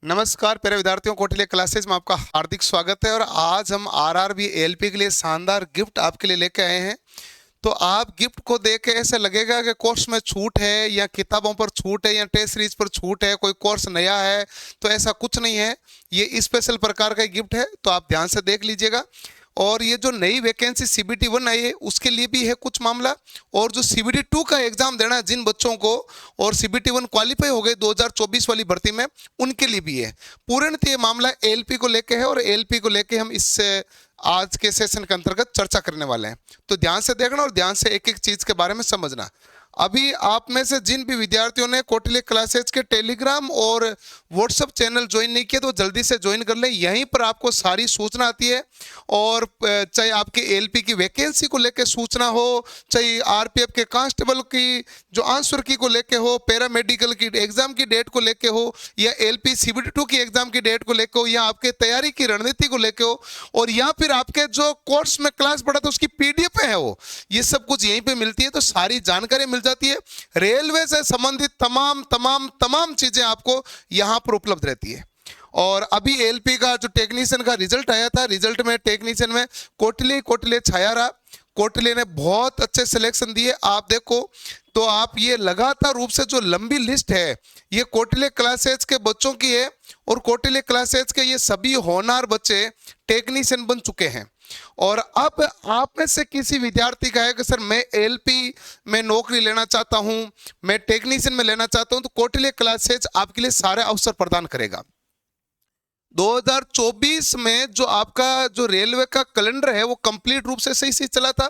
नमस्कार प्यारे विद्यार्थियों, कौटिल्य क्लासेज में आपका हार्दिक स्वागत है। और आज हम आरआरबी एएलपी के लिए शानदार गिफ्ट आपके लिए लेके आए हैं। तो आप गिफ्ट को देख के ऐसे लगेगा कि कोर्स में छूट है या किताबों पर छूट है या टेस्ट सीरीज पर छूट है, कोई कोर्स नया है। तो ऐसा कुछ नहीं है, ये स्पेशल प्रकार का गिफ्ट है। तो आप ध्यान से देख लीजिएगा। और ये जो नई वैकेंसी सीबीटी 1 आई है उसके लिए भी है कुछ मामला, और जो सीबीटी 2 का एग्जाम देना है जिन बच्चों को और सीबीटी 1 क्वालिफाई हो गए 2024 वाली भर्ती में, उनके लिए भी है। पूर्णतः ये मामला एएलपी को लेके है और एएलपी को लेके हम इससे आज के सेशन के अंतर्गत चर्चा करने वाले हैं। तो ध्यान से देखना और ध्यान से एक एक चीज के बारे में समझना। अभी आप में से जिन भी विद्यार्थियों ने कौटिल्य क्लासेज के टेलीग्राम और व्हाट्सएप चैनल ज्वाइन नहीं किए तो जल्दी से ज्वाइन कर लें। यहीं पर आपको सारी सूचना आती है। और चाहे आपके एएलपी की वैकेंसी को लेकर सूचना हो, चाहे आरपीएफ के कांस्टेबल की जो आंसर की को लेके हो, पैरामेडिकल की एग्जाम की डेट को लेके हो, या एएलपी सीबीटी 2 की एग्जाम की डेट को लेके हो, या आपके तैयारी की रणनीति को लेके हो, और या फिर आपके जो कोर्स में क्लास पढ़ा था उसकी पीडीएफ है वो, ये सब कुछ यहीं पे मिलती है। तो सारी जानकारी मिल जाती है। रेलवे से संबंधित तमाम तमाम तमाम चीजें आपको यहां पर उपलब्ध रहती है। और अभी एएलपी का जो टेक्नीशियन का रिजल्ट आया था, रिजल्ट में टेक्नीशियन में कौटिल्य छाया रहा। कौटिल्य ने बहुत अच्छे सिलेक्शन दिए। आप देखो तो आप ये लगातार रूप से जो लंबी लिस्ट है ये कौटिल्य क्लासेज के बच्चों की है, और कौटिल्य क्लासेज के ये सभी होनहार बच्चे टेक्नीशियन बन चुके हैं। और अब आप में से किसी विद्यार्थी का है कि सर मैं एएलपी में नौकरी लेना चाहता हूं, मैं टेक्नीशियन में लेना चाहता हूं, तो कौटिल्य क्लासेज आपके लिए सारे अवसर प्रदान करेगा। 2024 में जो आपका जो रेलवे का कैलेंडर है वो कंप्लीट रूप से सही चला था।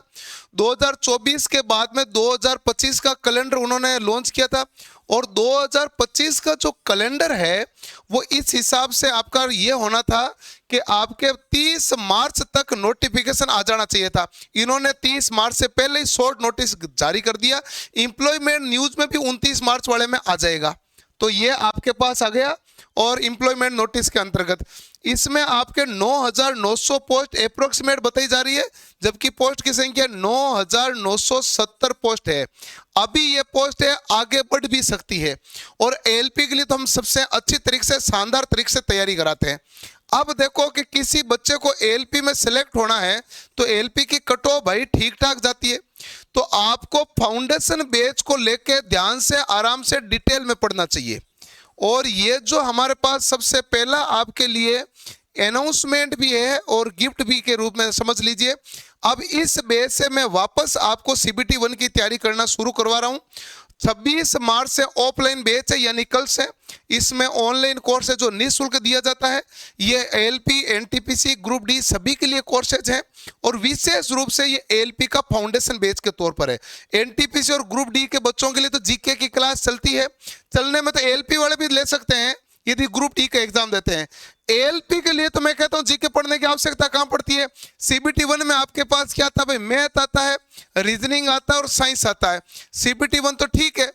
2024 के बाद में 2025 का कैलेंडर उन्होंने लॉन्च किया था, और 2025 का जो कैलेंडर है वो इस हिसाब से आपका ये होना था कि आपके 30 मार्च तक नोटिफिकेशन आ जाना चाहिए था। इन्होंने 30 मार्च से पहले ही शॉर्ट नोटिस जारी कर दिया। एम्प्लॉयमेंट न्यूज में भी 29 मार्च वाले में आ जाएगा। तो ये आपके पास आ गया। और एम्प्लॉयमेंट नोटिस के अंतर्गत इसमें आपके 9,900 पोस्ट अप्रोक्सीमेट बताई जा रही है, जबकि पोस्ट की संख्या 9,970 पोस्ट है। अभी ये पोस्ट है, आगे बढ़ भी सकती है। और एएलपी के लिए तो हम सबसे अच्छी तरीके से, शानदार तरीके से तैयारी कराते हैं। अब देखो कि किसी बच्चे को एएलपी में सिलेक्ट होना है तो एएलपी की कट ऑफ भाई ठीक ठाक जाती है। तो आपको फाउंडेशन बैच को लेके ध्यान से, आराम से, डिटेल में पढ़ना चाहिए। और ये जो हमारे पास सबसे पहला आपके लिए अनाउंसमेंट भी है और गिफ्ट भी के रूप में समझ लीजिए। अब इस बेस से मैं वापस आपको सीबीटी 1 की तैयारी करना शुरू करवा रहा हूं। 26 मार्च से ऑफलाइन बैच है, यानी कल से। इसमें ऑनलाइन कोर्स है जो निःशुल्क दिया जाता है। ये एएलपी, एनटीपीसी, ग्रुप डी सभी के लिए कोर्सेज हैं, और विशेष रूप से ये एएलपी का फाउंडेशन बैच के तौर पर है। एनटीपीसी और ग्रुप डी के बच्चों के लिए तो जीके की क्लास चलती है, चलने में तो एएलपी वाले भी ले सकते हैं यदि ग्रुप डी का एग्जाम देते हैं। एएलपी के लिए तो मैं कहता हूं जीके पढ़ने की आवश्यकता कहां पड़ती है। सीबीटी 1 में आपके पास क्या था भाई, मैथ आता है, रीजनिंग आता है और साइंस आता है। सीबीटी 1 तो ठीक है।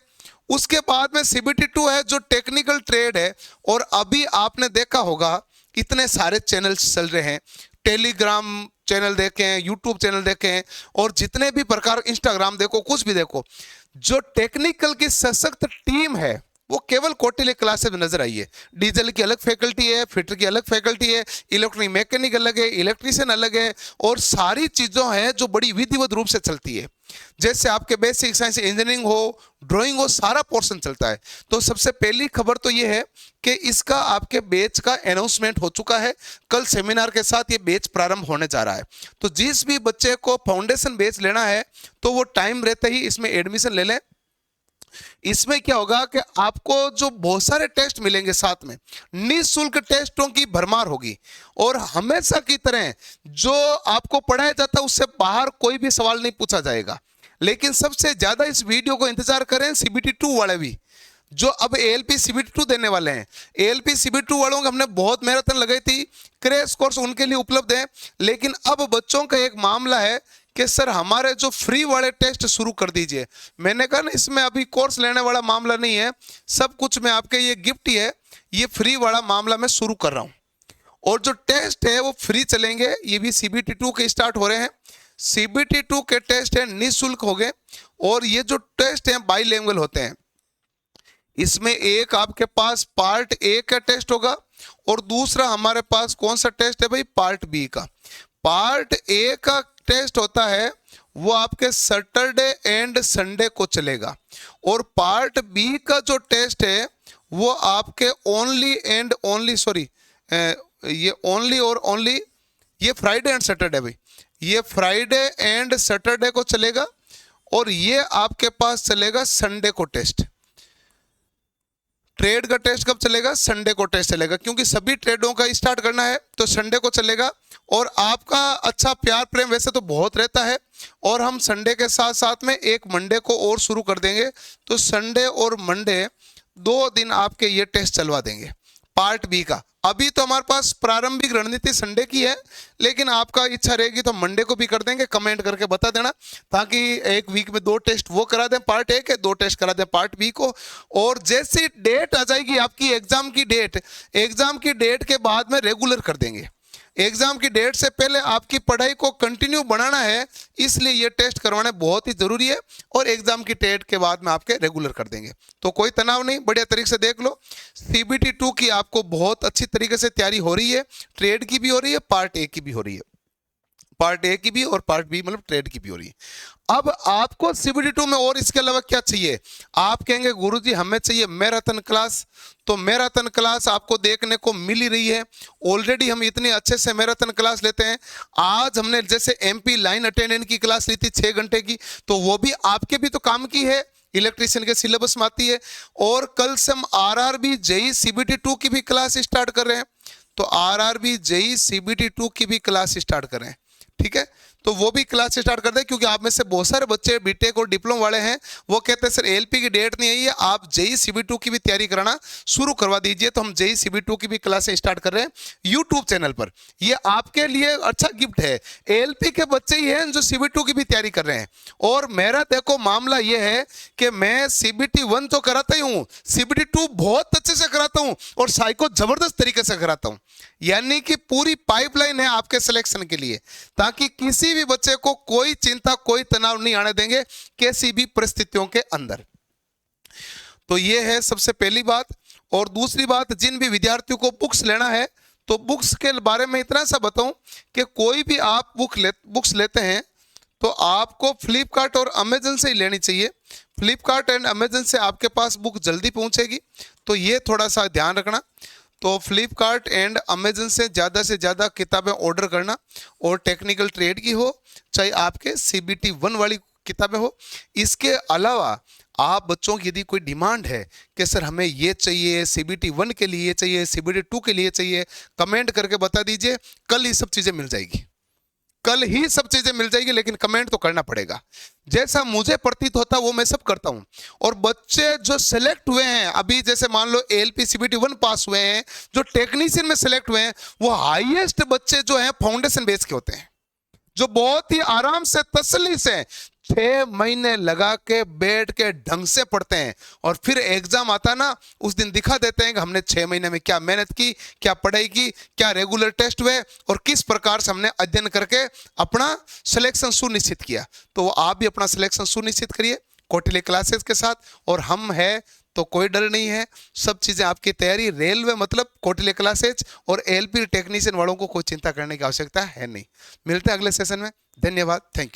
उसके बाद में सीबीटी 2 है जो टेक्निकल ट्रेड है। और अभी आपने देखा होगा इतने सारे चैनल्स चल रहे हैं, टेलीग्राम चैनल देखें, यूट्यूब चैनल देखें, और जितने भी प्रकार, इंस्टाग्राम देखो, कुछ भी देखो, जो टेक्निकल की सशक्त टीम है वो केवल कौटिल्य क्लासेस में नजर आई है। डीजल की अलग फैकल्टी है, फिटर की अलग फैकल्टी है, इलेक्ट्रॉनिक मैकेनिक अलग है, इलेक्ट्रीशियन अलग है, और सारी चीजों हैं जो बड़ी विधिवत रूप से चलती है। जैसे आपके बेसिक साइंस, इंजीनियरिंग हो, ड्राइंग हो, सारा पोर्शन चलता है। तो सबसे पहली खबर तो ये है कि इसका आपके बैच का अनाउंसमेंट हो चुका है। कल सेमिनार के साथ ये बैच प्रारंभ होने जा रहा है। तो जिस भी बच्चे को फाउंडेशन बैच लेना है तो वो टाइम रहते ही इसमें एडमिशन ले लें। इसमें क्या होगा कि आपको जो बहुत सारे टेस्ट मिलेंगे, साथ में निःशुल्क टेस्टों की भरमार होगी, और हमेशा की तरह जो आपको पढ़ाया जाता है उससे बाहर कोई भी सवाल नहीं पूछा जाएगा। लेकिन सबसे ज्यादा इस वीडियो को इंतजार करें सीबीटी 2 वाले भी, जो अब एएलपी सीबीटी 2 देने वाले हैं। एएलपी सीबीटी 2 वालों को हमने बहुत मेहनत लगाई थी, क्रैश कोर्स उनके लिए उपलब्ध है। लेकिन अब बच्चों का एक मामला है कि सर हमारे जो फ्री वाले टेस्ट शुरू कर दीजिए। मैंने कहा ना, इसमें अभी कोर्स लेने वाला मामला नहीं है, सब कुछ में आपके ये गिफ्ट ही है। ये फ्री वाला मामला मैं शुरू कर रहा हूं, और जो टेस्ट है वो फ्री चलेंगे। ये भी सीबीटी 2 के स्टार्ट हो रहे हैं। सीबीटी 2 के टेस्ट है निःशुल्क हो गए, और ये जो टेस्ट हैं बाईलैंग्वेज होते हैं। इसमें एक आपके पास पार्ट ए का टेस्ट होगा और दूसरा हमारे पास कौन सा टेस्ट है भाई, पार्ट बी का। पार्ट ए का टेस्ट होता है वो आपके सैटरडे एंड संडे को चलेगा, और पार्ट बी का जो टेस्ट है वो आपके ओनली एंड ओनली ये ओनली और ओनली ये फ्राइडे एंड सैटरडे भाई, ये फ्राइडे एंड सैटरडे को चलेगा, और ये आपके पास चलेगा संडे को टेस्ट। ट्रेड का टेस्ट कब चलेगा, संडे को टेस्ट चलेगा, क्योंकि सभी ट्रेडों का स्टार्ट करना है तो संडे को चलेगा। और आपका अच्छा प्यार प्रेम वैसे तो बहुत रहता है, और हम संडे के साथ साथ में एक मंडे को और शुरू कर देंगे, तो संडे और मंडे 2 दिन आपके ये टेस्ट चलवा देंगे पार्ट बी का। अभी तो हमारे पास प्रारंभिक रणनीति संडे की है, लेकिन आपका इच्छा रहेगी तो मंडे को भी कर देंगे। कमेंट करके बता देना, ताकि एक वीक में 2 टेस्ट वो करा दें पार्ट ए के, 2 टेस्ट करा दें पार्ट बी को। और जैसी डेट आ जाएगी आपकी एग्जाम की डेट के बाद में रेगुलर कर देंगे। एग्जाम की डेट से पहले आपकी पढ़ाई को कंटिन्यू बनाना है, इसलिए ये टेस्ट करवाना बहुत ही जरूरी है, और एग्जाम की डेट के बाद में आपके रेगुलर कर देंगे। तो कोई तनाव नहीं, बढ़िया तरीके से देख लो। CBT 2 की आपको बहुत अच्छी तरीके से तैयारी हो रही है, ट्रेड की भी हो रही है, पार्ट ए की भी हो रही है, पार्ट ए की भी और पार्ट बी मतलब ट्रेड की भी हो रही है। अब आपको CBT 2 में और इसके अलावा क्या चाहिए, आप कहेंगे गुरुजी हमें चाहिए मैराथन क्लास। तो मैराथन क्लास आपको देखने को मिल ही रही है, ऑलरेडी हम इतने अच्छे से मैराथन क्लास लेते हैं। आज हमने जैसे MP लाइन अटेंडेंट की क्लास ली थी 6 घंटे की, तो वो भी आपके भी तो काम की है, इलेक्ट्रिशियन के सिलेबस में आती है। और कल से हम RRB JEE CBT 2 की भी क्लास स्टार्ट कर रहे हैं, तो RRB JEE CBT 2 की भी क्लास स्टार्ट कर रहे हैं, ठीक है। तो वो भी क्लास स्टार्ट कर दे, क्योंकि आप में से बहुत सारे बच्चे बीटेक और डिप्लोमा वाले हैं, वो कहते हैं सर ALP की डेट नहीं आई है, आप JEE CBT 2 की भी तैयारी कराना शुरू करवा दीजिए। तो हम JEE CBT 2 की भी क्लासें स्टार्ट कर रहे हैं यूट्यूब चैनल पर। ये आपके लिए अच्छा गिफ्ट है, ALP के बच्चे ही हैं जो CBT 2 की भी तैयारी कर रहे हैं। और मेरा देखो मामला ये है कि मैं CBT 1 तो कराता ही हूँ, CBT 2 बहुत अच्छे से कराता हूँ, और साइको जबरदस्त तरीके से कराता हूँ। यानी कि पूरी पाइपलाइन है आपके सिलेक्शन के लिए, ताकि किसी भी बच्चे को कोई चिंता कोई तनाव नहीं आने देंगे किसी भी परिस्थितियों के अंदर। तो ये है सबसे पहली बात। और दूसरी बात, जिन भी विद्यार्थियों को बुक्स लेना है, तो बुक्स के बारे में इतना सा बताऊं कि कोई भी आप बुक्स लेते हैं तो आपको फ्लिपकार्ट और अमेजन से ही लेनी चाहिए। फ्लिपकार्ट एंड अमेजन से आपके पास बुक जल्दी पहुंचेगी, तो ये थोड़ा सा ध्यान रखना। तो फ्लिपकार्ट एंड अमेजन से ज़्यादा किताबें ऑर्डर करना, और टेक्निकल ट्रेड की हो चाहे आपके CBT 1 वाली किताबें हो। इसके अलावा आप बच्चों की यदि कोई डिमांड है कि सर हमें ये चाहिए, CBT 1 के लिए चाहिए, CBT 2 के लिए चाहिए, कमेंट करके बता दीजिए। कल ये सब चीज़ें मिल जाएगी, कल ही सब चीजें मिल जाएगी, लेकिन कमेंट तो करना पड़ेगा। जैसा मुझे प्रतीत होता वो मैं सब करता हूं। और बच्चे जो सिलेक्ट हुए हैं अभी, जैसे मान लो ALP CBT 1 पास हुए हैं, जो टेक्नीशियन में सिलेक्ट हुए हैं, वो हाईएस्ट बच्चे जो हैं फाउंडेशन बेस के होते हैं, जो बहुत ही आराम से तसल्ली से 6 महीने लगा के बैठ के ढंग से पढ़ते हैं, और फिर एग्जाम आता ना उस दिन दिखा देते हैं कि हमने 6 महीने में क्या मेहनत की, क्या पढ़ाई की, क्या रेगुलर टेस्ट हुए, और किस प्रकार से हमने अध्ययन करके अपना सिलेक्शन सुनिश्चित किया। तो आप भी अपना सिलेक्शन सुनिश्चित करिए कौटिल्य क्लासेस के साथ, और हम है तो कोई डर नहीं है, सब चीज़ें आपकी तैयारी। रेलवे मतलब कौटिल्य क्लासेज, और ALP टेक्नीशियन वालों को कोई चिंता करने की आवश्यकता है नहीं। मिलते हैं अगले सेशन में, धन्यवाद, थैंक यू।